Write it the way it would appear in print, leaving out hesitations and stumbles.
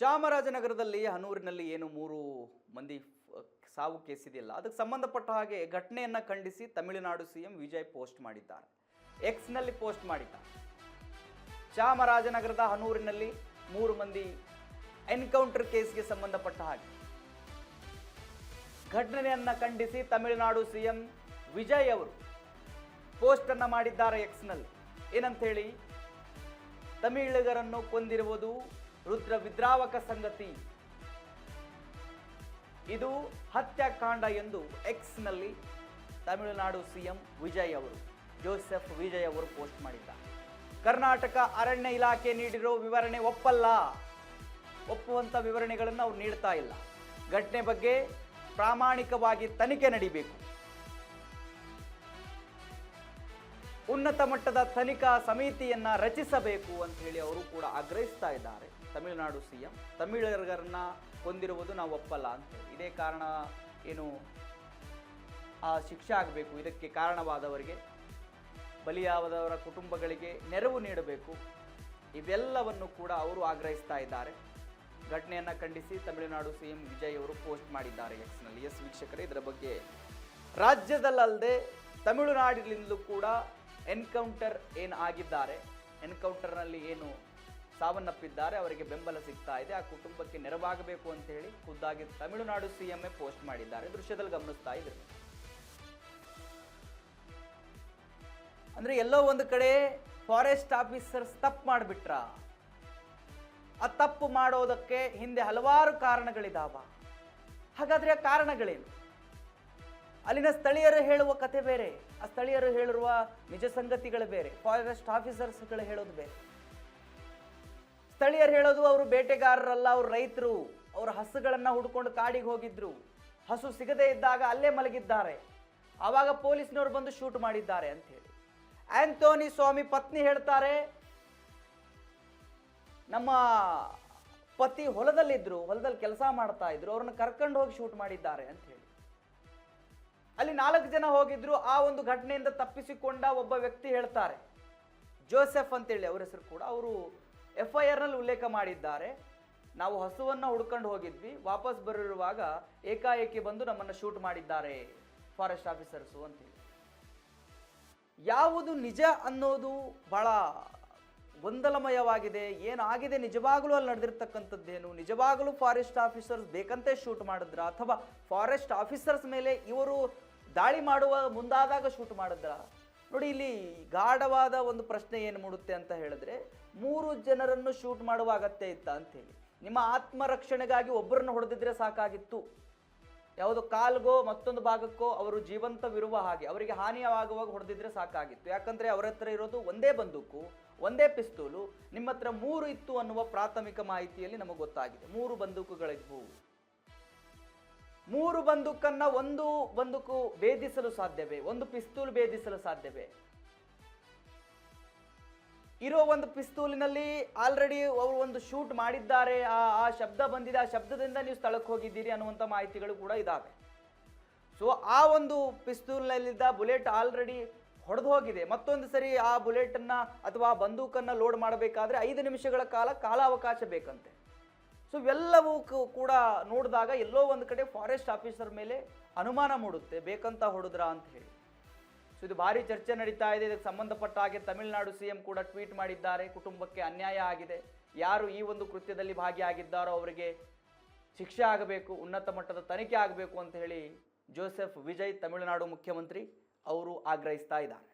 ಚಾಮರಾಜನಗರದಲ್ಲಿ ಹನೂರಿನಲ್ಲಿ ಏನು 3 ಮಂದಿ ಸಾವು ಕೇಸ್ ಇದೆಯಲ್ಲ, ಅದಕ್ಕೆ ಸಂಬಂಧಪಟ್ಟ ಹಾಗೆ ಘಟನೆಯನ್ನು ಖಂಡಿಸಿ ತಮಿಳುನಾಡು ಸಿಎಂ ವಿಜಯ್ ಪೋಸ್ಟ್ ಮಾಡಿದ್ದಾರೆ. ಎಕ್ಸ್ನಲ್ಲಿ ಪೋಸ್ಟ್ ಮಾಡಿದ್ದಾರೆ. ಚಾಮರಾಜನಗರದ ಹನೂರಿನಲ್ಲಿ 3 ಮಂದಿ ಎನ್ಕೌಂಟರ್ ಕೇಸ್ಗೆ ಸಂಬಂಧಪಟ್ಟ ಹಾಗೆ ಘಟನೆಯನ್ನು ಖಂಡಿಸಿ ತಮಿಳುನಾಡು ಸಿಎಂ ವಿಜಯ್ ಅವರು ಪೋಸ್ಟ್ ಅನ್ನು ಮಾಡಿದ್ದಾರೆ ಎಕ್ಸ್ನಲ್ಲಿ. ಏನಂತ ಹೇಳಿ, ತಮಿಳಿಗರನ್ನು ಕೊಂದಿರುವುದು ರುದ್ರ ವಿದ್ರಾವಕ ಸಂಗತಿ, ಇದು ಹತ್ಯಾಕಾಂಡ ಎಂದು ಎಕ್ಸ್ನಲ್ಲಿ ತಮಿಳುನಾಡು ಸಿಎಂ ವಿಜಯ್ ಅವರು ಜೋಸೆಫ್ ವಿಜಯ್ ಅವರು ಪೋಸ್ಟ್ ಮಾಡಿದ್ದಾರೆ. ಕರ್ನಾಟಕ ಅರಣ್ಯ ಇಲಾಖೆ ನೀಡಿರೋ ವಿವರಣೆ ಒಪ್ಪುವಂಥ ವಿವರಣೆಗಳನ್ನು ಅವ್ರು ನೀಡ್ತಾ ಇಲ್ಲ. ಘಟನೆ ಬಗ್ಗೆ ಪ್ರಾಮಾಣಿಕವಾಗಿ ತನಿಖೆ ನಡೀಬೇಕು, ಉನ್ನತ ಮಟ್ಟದ ತನಿಖಾ ಸಮಿತಿಯನ್ನ ರಚಿಸಬೇಕು ಅಂತ ಹೇಳಿ ಅವರು ಕೂಡ ಆಗ್ರಹಿಸ್ತಾ ಇದ್ದಾರೆ. ತಮಿಳುನಾಡು ಸಿಎಂ ತಮಿಳಿಗರನ್ನ ಕೊಂದಿರುವುದು ನಾವು ಒಪ್ಪಲ್ಲ ಅಂತ ಹೇಳಿ, ಇದೇ ಕಾರಣ ಏನು ಆ ಶಿಕ್ಷೆ ಆಗಬೇಕು, ಇದಕ್ಕೆ ಕಾರಣವಾದವರಿಗೆ, ಬಲಿಯಾದವರ ಕುಟುಂಬಗಳಿಗೆ ನೆರವು ನೀಡಬೇಕು, ಇವೆಲ್ಲವನ್ನು ಕೂಡ ಅವರು ಆಗ್ರಹಿಸ್ತಾ ಇದ್ದಾರೆ. ಘಟನೆಯನ್ನು ಖಂಡಿಸಿ ತಮಿಳುನಾಡು ಸಿಎಂ ವಿಜಯ್ ಅವರು ಪೋಸ್ಟ್ ಮಾಡಿದ್ದಾರೆ ಎಕ್ಸ್ನಲ್ಲಿ. ಎಸ್ ವೀಕ್ಷಕರೇ, ಇದರ ಬಗ್ಗೆ ರಾಜ್ಯದಲ್ಲದೆ ತಮಿಳುನಾಡಿನಿಂದಲೂ ಕೂಡ ಎನ್ಕೌಂಟರ್ ಏನು ಆಗಿದ್ದಾರೆ, ಎನ್ಕೌಂಟರ್ನಲ್ಲಿ ಏನು ಸಾವನ್ನಪ್ಪಿದ್ದಾರೆ ಅವರಿಗೆ ಬೆಂಬಲ ಸಿಗ್ತಾ ಇದೆ, ಆ ಕುಟುಂಬಕ್ಕೆ ನೆರವಾಗಬೇಕು ಅಂತ ಹೇಳಿ ಖುದ್ದಾಗಿ ತಮಿಳುನಾಡು ಸಿಎಂ ಪೋಸ್ಟ್ ಮಾಡಿದ್ದಾರೆ. ದೃಶ್ಯದಲ್ಲಿ ಗಮನಿಸ್ತಾ ಇದ್ರು. ಅಂದ್ರೆ ಎಲ್ಲೋ ಒಂದು ಕಡೆ ಫಾರೆಸ್ಟ್ ಆಫೀಸರ್ಸ್ ತಪ್ಪು ಮಾಡಿಬಿಟ್ರ, ಆ ತಪ್ಪು ಮಾಡೋದಕ್ಕೆ ಹಿಂದೆ ಹಲವಾರು ಕಾರಣಗಳಿದಾವ. ಹಾಗಾದ್ರೆ ಆ ಕಾರಣಗಳೇನು? ಅಲ್ಲಿನ ಸ್ಥಳೀಯರು ಹೇಳುವ ಕತೆ ಬೇರೆ, ಆ ಸ್ಥಳೀಯರು ಹೇಳಿರುವ ನಿಜ ಸಂಗತಿಗಳು ಬೇರೆ, ಫಾರೆಸ್ಟ್ ಆಫೀಸರ್ಸ್ಗಳು ಹೇಳೋದು ಬೇರೆ. ಸ್ಥಳೀಯರು ಹೇಳೋದು ಅವರು ಬೇಟೆಗಾರರಲ್ಲ, ಅವರು ರೈತರು, ಅವರ ಹಸುಗಳನ್ನ ಹುಡ್ಕೊಂಡು ಕಾಡಿಗೆ ಹೋಗಿದ್ರು, ಹಸು ಸಿಗದೇ ಇದ್ದಾಗ ಅಲ್ಲೇ ಮಲಗಿದ್ದಾರೆ, ಆವಾಗ ಪೊಲೀಸ್ನವರು ಬಂದು ಶೂಟ್ ಮಾಡಿದ್ದಾರೆ ಅಂತ ಹೇಳಿ. ಆಂಟೋನಿ ಸ್ವಾಮಿ ಪತ್ನಿ ಹೇಳ್ತಾರೆ, ನಮ್ಮ ಪತಿ ಹೊಲದಲ್ಲಿ ಕೆಲಸ ಮಾಡ್ತಾ ಇದ್ರು, ಅವ್ರನ್ನ ಕರ್ಕೊಂಡು ಹೋಗಿ ಶೂಟ್ ಮಾಡಿದ್ದಾರೆ ಅಂತ ಹೇಳಿ. ಅಲ್ಲಿ 4 ಜನ ಹೋಗಿದ್ರು. ಆ ಒಂದು ಘಟನೆಯಿಂದ ತಪ್ಪಿಸಿಕೊಂಡ ಒಬ್ಬ ವ್ಯಕ್ತಿ ಹೇಳ್ತಾರೆ, ಜೋಸೆಫ್ ಅಂತೇಳಿ ಅವರ ಹೆಸರು ಕೂಡ, ಅವರು FIR ನಲ್ಲಿ ಉಲ್ಲೇಖ ಮಾಡಿದ್ದಾರೆ, ನಾವು ಹಸುವನ್ನು ಹುಡ್ಕೊಂಡು ಹೋಗಿದ್ವಿ, ವಾಪಸ್ ಬರುವಾಗ ಏಕಾಏಕಿ ಬಂದು ನಮ್ಮನ್ನು ಶೂಟ್ ಮಾಡಿದ್ದಾರೆ ಫಾರೆಸ್ಟ್ ಆಫೀಸರ್ಸು ಅಂತೇಳಿ. ಯಾವುದು ನಿಜ ಅನ್ನೋದು ಬಹಳ ಗೊಂದಲಮಯವಾಗಿದೆ. ಏನಾಗಿದೆ, ನಿಜವಾಗಲೂ ಅಲ್ಲಿ ನಡೆದಿರ್ತಕ್ಕಂಥದ್ದೇನು, ನಿಜವಾಗಲೂ ಫಾರೆಸ್ಟ್ ಆಫೀಸರ್ಸ್ ಬೇಕಂತೆ ಶೂಟ್ ಮಾಡಿದ್ರ, ಅಥವಾ ಫಾರೆಸ್ಟ್ ಆಫೀಸರ್ಸ್ ಮೇಲೆ ಇವರು ದಾಳಿ ಮಾಡುವ ಮುಂದಾದಾಗ ಶೂಟ್ ಮಾಡಿದ್ರ? ನೋಡಿ, ಇಲ್ಲಿ ಗಾಢವಾದ ಒಂದು ಪ್ರಶ್ನೆ ಏನು ಮೂಡುತ್ತೆ ಅಂತ ಹೇಳಿದ್ರೆ, 3 ಜನರನ್ನು ಶೂಟ್ ಮಾಡುವ ಅಗತ್ಯ ಇತ್ತ ಅಂತೇಳಿ. ನಿಮ್ಮ ಆತ್ಮರಕ್ಷಣೆಗಾಗಿ ಒಬ್ಬರನ್ನು ಹೊಡೆದಿದ್ರೆ ಸಾಕಾಗಿತ್ತು, ಯಾವುದೋ ಕಾಲ್ಗೋ ಮತ್ತೊಂದು ಭಾಗಕ್ಕೋ ಅವರು ಜೀವಂತವಿರುವ ಹಾಗೆ ಅವರಿಗೆ ಹಾನಿಯಾಗುವಾಗ ಹೊಡೆದಿದ್ರೆ ಸಾಕಾಗಿತ್ತು. ಯಾಕಂದ್ರೆ ಅವರ ಹತ್ರ ಇರೋದು ಒಂದೇ ಬಂದೂಕು, ಒಂದೇ ಪಿಸ್ತೂಲು, ನಿಮ್ಮ ಹತ್ರ 3 ಇತ್ತು ಅನ್ನುವ ಪ್ರಾಥಮಿಕ ಮಾಹಿತಿಯಲ್ಲಿ ನಮಗೆ ಗೊತ್ತಾಗಿದೆ. 3 ಬಂದೂಕುಗಳಿದ್ವು. 3 ಬಂದೂಕನ್ನ ಒಂದು ಬಂದೂಕು ಭೇದಿಸಲು ಸಾಧ್ಯವೇ? ಒಂದು ಪಿಸ್ತೂಲ್ ಭೇದಿಸಲು ಸಾಧ್ಯವೇ? ಇರೋ ಒಂದು ಪಿಸ್ತೂಲಿನಲ್ಲಿ ಆಲ್ರೆಡಿ ಅವರು ಒಂದು ಶೂಟ್ ಮಾಡಿದ್ದಾರೆ, ಆ ಶಬ್ದ ಬಂದಿದೆ, ಆ ಶಬ್ದದಿಂದ ನೀವು ಸ್ಥಳಕ್ಕೆ ಹೋಗಿದ್ದೀರಿ ಅನ್ನುವಂಥ ಮಾಹಿತಿಗಳು ಕೂಡ ಇದ್ದಾವೆ. ಸೊ ಆ ಒಂದು ಪಿಸ್ತೂಲ್ನಲ್ಲಿದ್ದ ಬುಲೆಟ್ ಆಲ್ರೆಡಿ ಹೊಡೆದು ಹೋಗಿದೆ. ಮತ್ತೊಂದು ಸರಿ ಆ ಬುಲೆಟನ್ನು ಅಥವಾ ಆ ಬಂದೂಕನ್ನು ಲೋಡ್ ಮಾಡಬೇಕಾದ್ರೆ 5 ನಿಮಿಷಗಳ ಕಾಲಾವಕಾಶ ಬೇಕಂತೆ. ಸೊ ಇವೆಲ್ಲವೂ ಕೂಡ ನೋಡಿದಾಗ ಎಲ್ಲೋ ಒಂದು ಕಡೆ ಫಾರೆಸ್ಟ್ ಆಫೀಸರ್ ಮೇಲೆ ಅನುಮಾನ ಮೂಡುತ್ತೆ, ಬೇಕಂತ ಹೊಡೆದ್ರಾ ಅಂತ ಹೇಳಿ. ಸೊ ಇದು ಭಾರಿ ಚರ್ಚೆ ನಡೀತಾ ಇದೆ. ಇದಕ್ಕೆ ಸಂಬಂಧಪಟ್ಟ ಹಾಗೆ ತಮಿಳುನಾಡು ಸಿಎಂ ಕೂಡ ಟ್ವೀಟ್ ಮಾಡಿದ್ದಾರೆ, ಕುಟುಂಬಕ್ಕೆ ಅನ್ಯಾಯ ಆಗಿದೆ, ಯಾರು ಈ ಒಂದು ಕೃತ್ಯದಲ್ಲಿ ಭಾಗಿಯಾಗಿದ್ದಾರೋ ಅವರಿಗೆ ಶಿಕ್ಷೆ ಆಗಬೇಕು, ಉನ್ನತ ಮಟ್ಟದ ತನಿಖೆ ಆಗಬೇಕು ಅಂತ ಹೇಳಿ ಜೋಸೆಫ್ ವಿಜಯ್ ತಮಿಳುನಾಡು ಮುಖ್ಯಮಂತ್ರಿ ಅವರು ಆಗ್ರಹಿಸ್ತಾ ಇದ್ದಾರೆ.